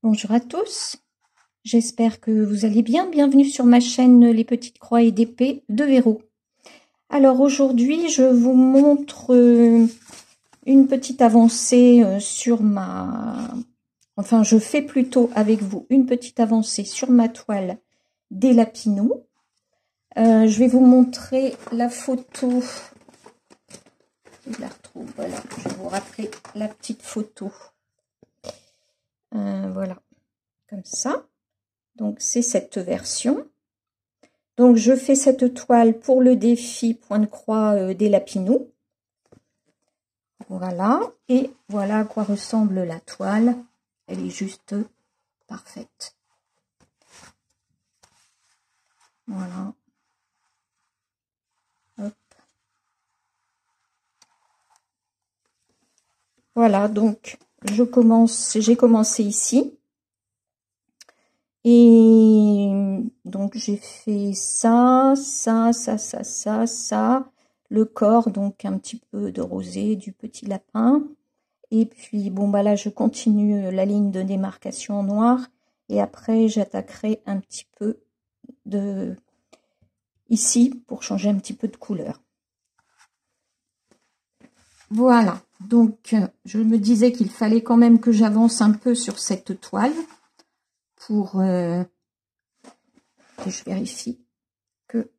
Bonjour à tous, j'espère que vous allez bien. Bienvenue sur ma chaîne Les Petites Croix et d'Épée de Verrou. Alors aujourd'hui, je vous montre une petite avancée sur ma... Enfin, je fais plutôt avec vous une petite avancée sur ma toile des Lapinous. Je vais vous montrer la photo. Je la retrouve, voilà. Je vais vous rappeler la petite photo. Voilà, comme ça. Donc, c'est cette version. Donc, je fais cette toile pour le défi point de croix des Lapinous. Voilà. Et voilà à quoi ressemble la toile. Elle est juste parfaite. Voilà. Hop. Voilà, donc, j'ai commencé ici. Et donc, j'ai fait ça, le corps, donc un petit peu de rosé, du petit lapin. Et puis, bon, bah là, je continue la ligne de démarcation en noir. Et après, j'attaquerai un petit peu de ici pour changer un petit peu de couleur. Voilà. Donc, je me disais qu'il fallait quand même que j'avance un peu sur cette toile pour que je vérifie que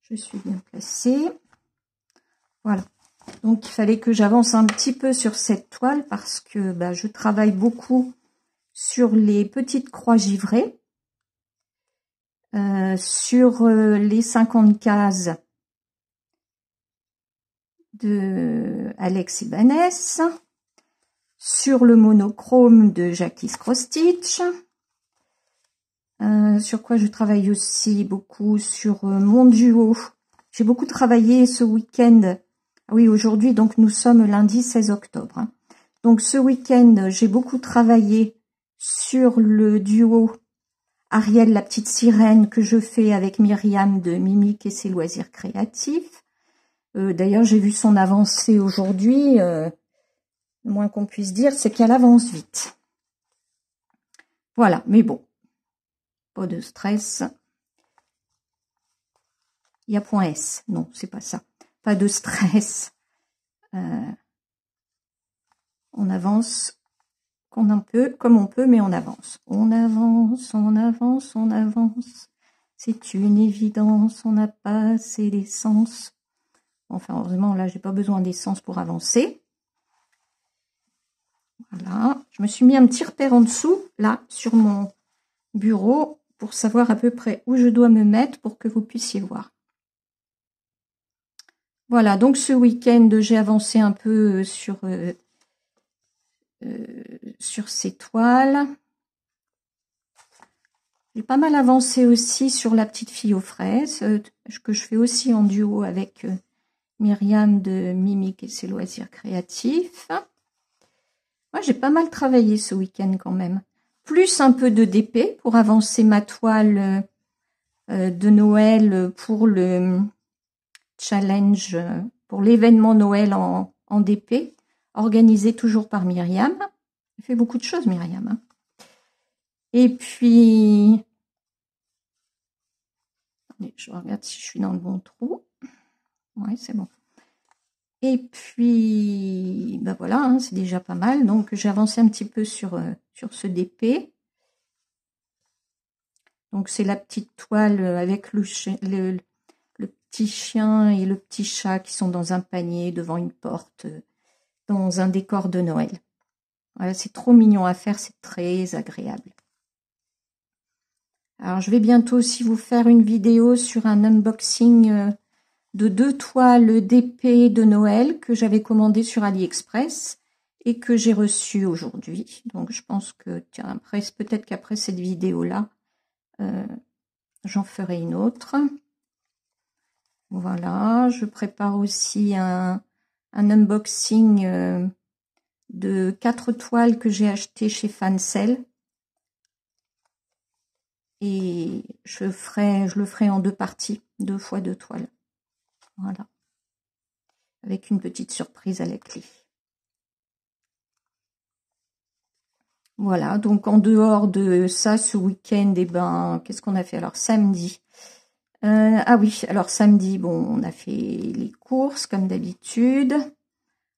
je suis bien placée. Voilà. Donc, il fallait que j'avance un petit peu sur cette toile parce que bah, je travaille beaucoup sur les petites croix givrées, sur les 50 cases de Alex Ibanez, sur le monochrome de Jackie Cross Stitch, sur quoi je travaille aussi beaucoup sur mon duo. J'ai beaucoup travaillé ce week-end. Oui, aujourd'hui, donc nous sommes lundi 16 octobre. Hein. Donc ce week-end, j'ai beaucoup travaillé sur le duo Ariel, la petite sirène, que je fais avec Myriam de Mimique et ses loisirs créatifs. D'ailleurs, j'ai vu son avancée aujourd'hui. Le moins qu'on puisse dire, c'est qu'elle avance vite. Voilà, mais bon, pas de stress. Il y a point S. Non, c'est pas ça. Pas de stress. On avance comme on peut, mais on avance. On avance, on avance, on avance. C'est une évidence, on n'a pas assez d'essence. Enfin, heureusement, là, j'ai pas besoin d'essence pour avancer. Voilà. Je me suis mis un petit repère en dessous, là, sur mon bureau, pour savoir à peu près où je dois me mettre pour que vous puissiez voir. Voilà, donc ce week-end, j'ai avancé un peu sur ces toiles. J'ai pas mal avancé aussi sur la petite fille aux fraises, que je fais aussi en duo avec Myriam de Mimique et ses loisirs créatifs. Moi, j'ai pas mal travaillé ce week-end quand même. Plus un peu de DP pour avancer ma toile de Noël pour le challenge, pour l'événement Noël en DP, organisé toujours par Myriam. Elle fait beaucoup de choses, Myriam. Hein. Et puis, je regarde si je suis dans le bon trou. Oui, c'est bon. Et puis, ben voilà, hein, c'est déjà pas mal. Donc, j'ai avancé un petit peu sur ce DP. Donc, c'est la petite toile avec le petit chien et le petit chat qui sont dans un panier devant une porte, dans un décor de Noël. Voilà, c'est trop mignon à faire, c'est très agréable. Alors, je vais bientôt aussi vous faire une vidéo sur un unboxing de 2 toiles d'épée de Noël que j'avais commandées sur AliExpress et que j'ai reçues aujourd'hui. Donc, je pense que, tiens, peut-être qu'après cette vidéo-là, j'en ferai une autre. Voilà, je prépare aussi un unboxing de 4 toiles que j'ai achetées chez Fancel. Et je le ferai en 2 parties, 2 fois 2 toiles. Voilà. Avec une petite surprise à la clé. Voilà, donc en dehors de ça, ce week-end, eh ben, qu'est-ce qu'on a fait? Alors, samedi. Ah oui, alors samedi, bon, on a fait les courses, comme d'habitude.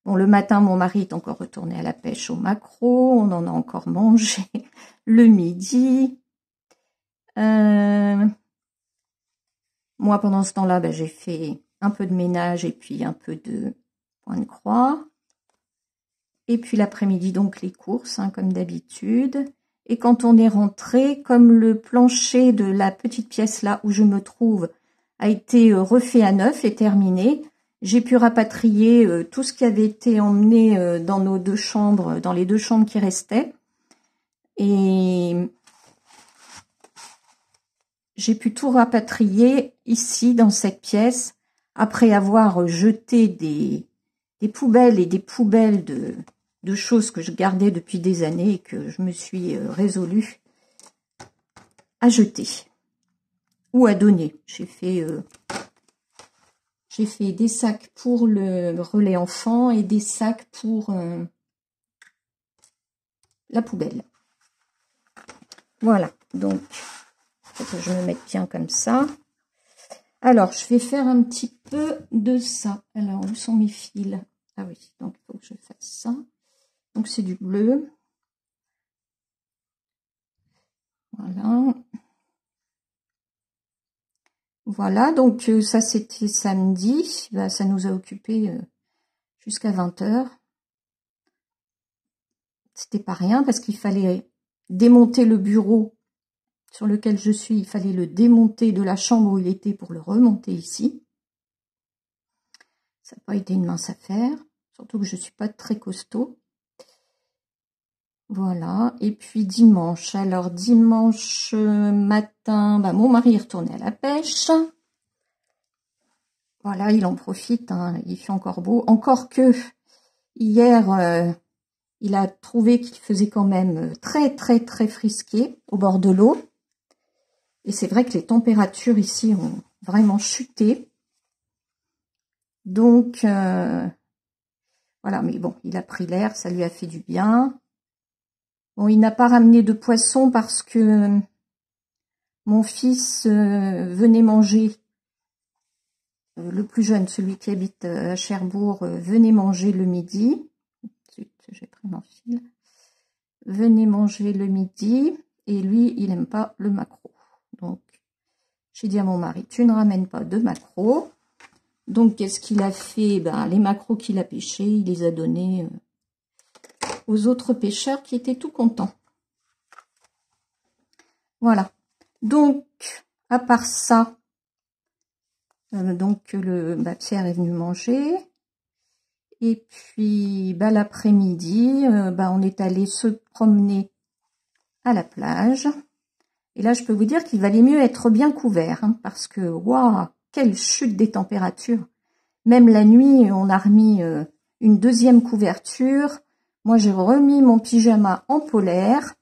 Bon, le matin, mon mari est encore retourné à la pêche au maquereau. On en a encore mangé le midi. Moi, pendant ce temps-là, ben, j'ai fait un peu de ménage et puis un peu de point de croix. Et puis l'après-midi, donc les courses, hein, comme d'habitude. Et quand on est rentré, comme le plancher de la petite pièce là où je me trouve a été refait à neuf et terminé, j'ai pu rapatrier tout ce qui avait été emmené dans nos deux chambres, dans les deux chambres qui restaient. Et j'ai pu tout rapatrier ici, dans cette pièce, après avoir jeté des poubelles et des poubelles de choses que je gardais depuis des années et que je me suis résolue à jeter ou à donner. J'ai fait des sacs pour le relais enfant et des sacs pour la poubelle. Voilà, donc faut que je me mette bien comme ça. Alors, je vais faire un petit peu de ça. Alors, où sont mes fils? Ah oui, donc il faut que je fasse ça. Donc, c'est du bleu. Voilà. Voilà, donc ça, c'était samedi. Bah, ça nous a occupé jusqu'à 20 h. C'était pas rien parce qu'il fallait démonter le bureau sur lequel je suis. Il fallait le démonter de la chambre où il était pour le remonter ici. Ça n'a pas été une mince affaire. Surtout que je suis pas très costaud. Voilà, et puis dimanche. Alors dimanche matin, bah, mon mari est retourné à la pêche. Voilà, il en profite, hein, il fait encore beau. Encore que hier, il a trouvé qu'il faisait quand même très très très frisqué au bord de l'eau. Et c'est vrai que les températures ici ont vraiment chuté. Donc voilà, mais bon, il a pris l'air, ça lui a fait du bien. Bon, il n'a pas ramené de poisson parce que mon fils venait manger, le plus jeune, celui qui habite à Cherbourg, venait manger le midi. Zut, j'ai pris mon fil. Venait manger le midi et lui, il n'aime pas le maquereau. Donc, j'ai dit à mon mari, tu ne ramènes pas de maquereau. Donc, qu'est-ce qu'il a fait? Ben, les maquereaux qu'il a pêchés, il les a donnés aux autres pêcheurs qui étaient tout contents. Voilà. Donc, à part ça, donc Pierre est venu manger. Et puis, l'après-midi, on est allé se promener à la plage. Et là, je peux vous dire qu'il valait mieux être bien couvert, hein, parce que, waouh, quelle chute des températures. Même la nuit, on a remis une deuxième couverture. Moi, j'ai remis mon pyjama en polaire.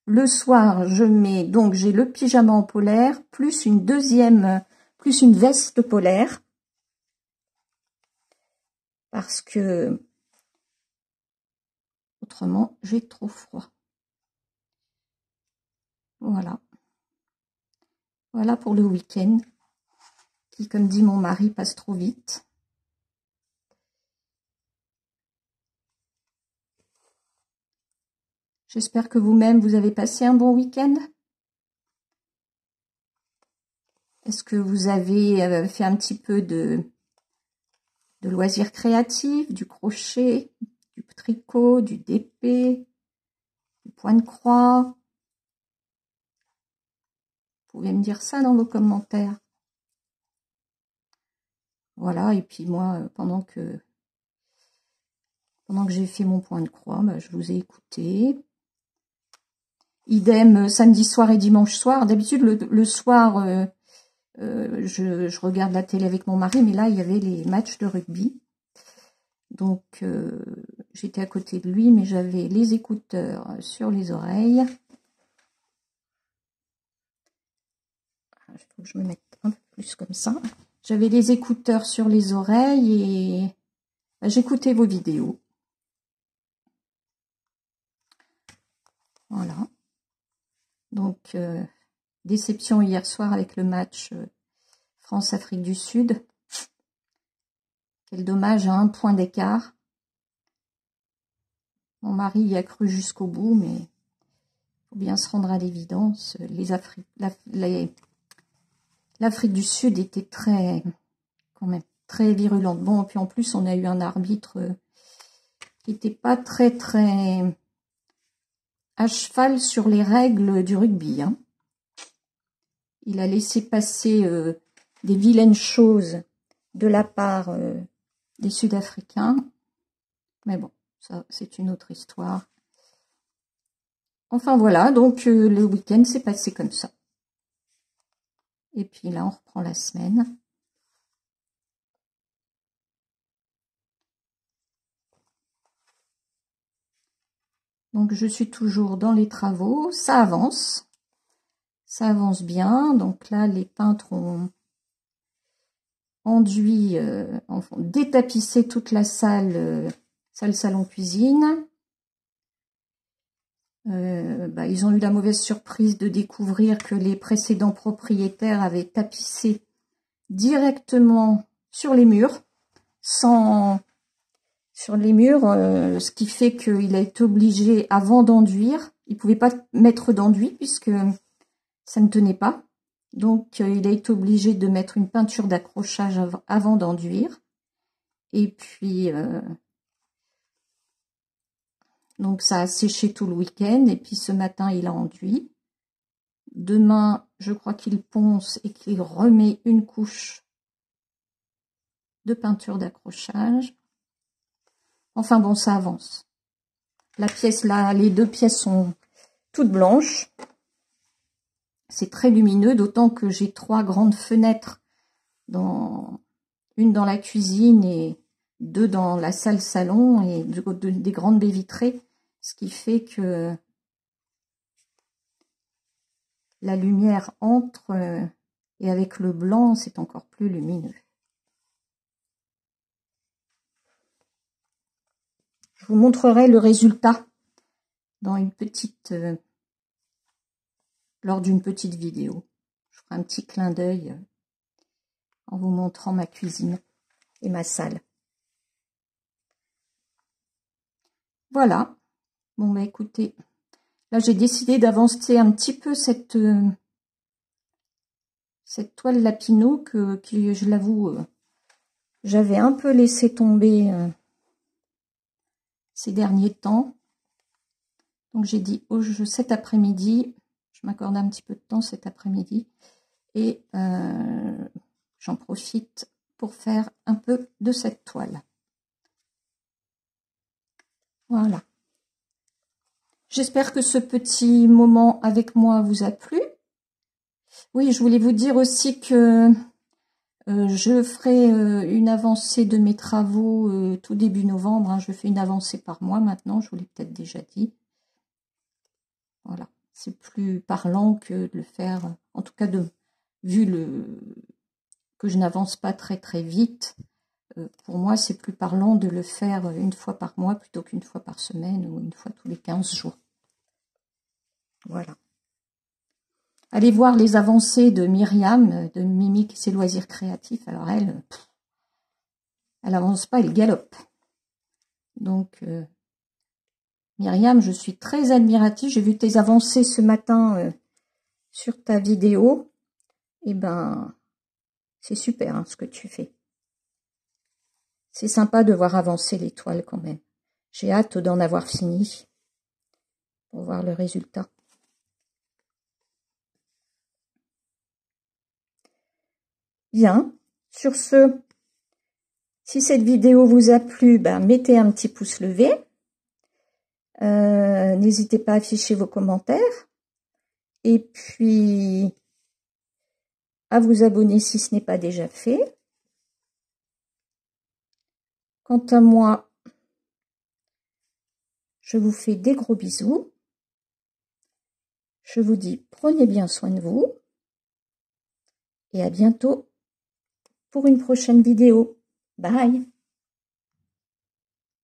Le soir, j'ai le pyjama en polaire, plus une veste polaire. Parce que, autrement, j'ai trop froid. Voilà. Voilà pour le week-end, qui, comme dit mon mari, passe trop vite. J'espère que vous-même, vous avez passé un bon week-end. Est-ce que vous avez fait un petit peu de loisirs créatifs, du crochet, du tricot, du DP, du point de croix? Vous pouvez me dire ça dans vos commentaires. Voilà, et puis moi, pendant que j'ai fait mon point de croix, je vous ai écouté. Idem samedi soir et dimanche soir. D'habitude, le soir, je regarde la télé avec mon mari, mais là, il y avait les matchs de rugby. Donc, j'étais à côté de lui, mais j'avais les écouteurs sur les oreilles. Il faut que je me mette un peu plus comme ça. J'avais les écouteurs sur les oreilles et j'écoutais vos vidéos. Voilà. Donc, déception hier soir avec le match France-Afrique du Sud. Quel dommage, à 1 point d'écart. Mon mari y a cru jusqu'au bout, mais il faut bien se rendre à l'évidence. L'Afrique du Sud était très, quand même, très virulente. Bon, et puis en plus, on a eu un arbitre qui n'était pas très à cheval sur les règles du rugby. Hein. Il a laissé passer des vilaines choses de la part des Sud-Africains. Mais bon, ça, c'est une autre histoire. Enfin voilà, donc le week-end s'est passé comme ça. Et puis là, on reprend la semaine. Donc je suis toujours dans les travaux, ça avance bien. Donc là, les peintres ont enduit, enfin, détapissé toute la salle salon cuisine. Ils ont eu la mauvaise surprise de découvrir que les précédents propriétaires avaient tapissé directement sur les murs, sur les murs, ce qui fait qu'il a été obligé, avant d'enduire, il ne pouvait pas mettre d'enduit puisque ça ne tenait pas. Donc, il a été obligé de mettre une peinture d'accrochage avant d'enduire. Et puis, donc ça a séché tout le week-end. Et puis, ce matin, il a enduit. Demain, je crois qu'il ponce et qu'il remet une couche de peinture d'accrochage. Enfin bon, ça avance. La pièce là, les 2 pièces sont toutes blanches. C'est très lumineux, d'autant que j'ai 3 grandes fenêtres, une dans la cuisine et 2 dans la salle salon et des grandes baies vitrées, ce qui fait que la lumière entre et avec le blanc, c'est encore plus lumineux. Je vous montrerai le résultat dans lors d'une petite vidéo. Je ferai un petit clin d'œil en vous montrant ma cuisine et ma salle. Voilà. Bon, bah écoutez, là j'ai décidé d'avancer un petit peu cette toile Lapino que je l'avoue, j'avais un peu laissé tomber ces derniers temps. Donc j'ai dit cet après-midi, je m'accorde un petit peu de temps cet après-midi et j'en profite pour faire un peu de cette toile. Voilà. J'espère que ce petit moment avec moi vous a plu. Oui, je voulais vous dire aussi que je ferai une avancée de mes travaux tout début novembre. Hein. Je fais une avancée par mois maintenant, je vous l'ai peut-être déjà dit. Voilà, c'est plus parlant que de le faire, en tout cas vu que je n'avance pas très vite. Pour moi, c'est plus parlant de le faire une fois par mois plutôt qu'une fois par semaine ou une fois tous les 15 jours. Voilà. Allez voir les avancées de Myriam, de Mimique et ses loisirs créatifs. Alors elle avance pas, elle galope. Donc, Myriam, je suis très admirative. J'ai vu tes avancées ce matin sur ta vidéo. Eh ben, c'est super hein, ce que tu fais. C'est sympa de voir avancer les toiles quand même. J'ai hâte d'en avoir fini pour voir le résultat. Bien, sur ce, si cette vidéo vous a plu, mettez un petit pouce levé. N'hésitez pas à afficher vos commentaires. Et puis, à vous abonner si ce n'est pas déjà fait. Quant à moi, je vous fais des gros bisous. Je vous dis, prenez bien soin de vous. Et à bientôt pour une prochaine vidéo. Bye!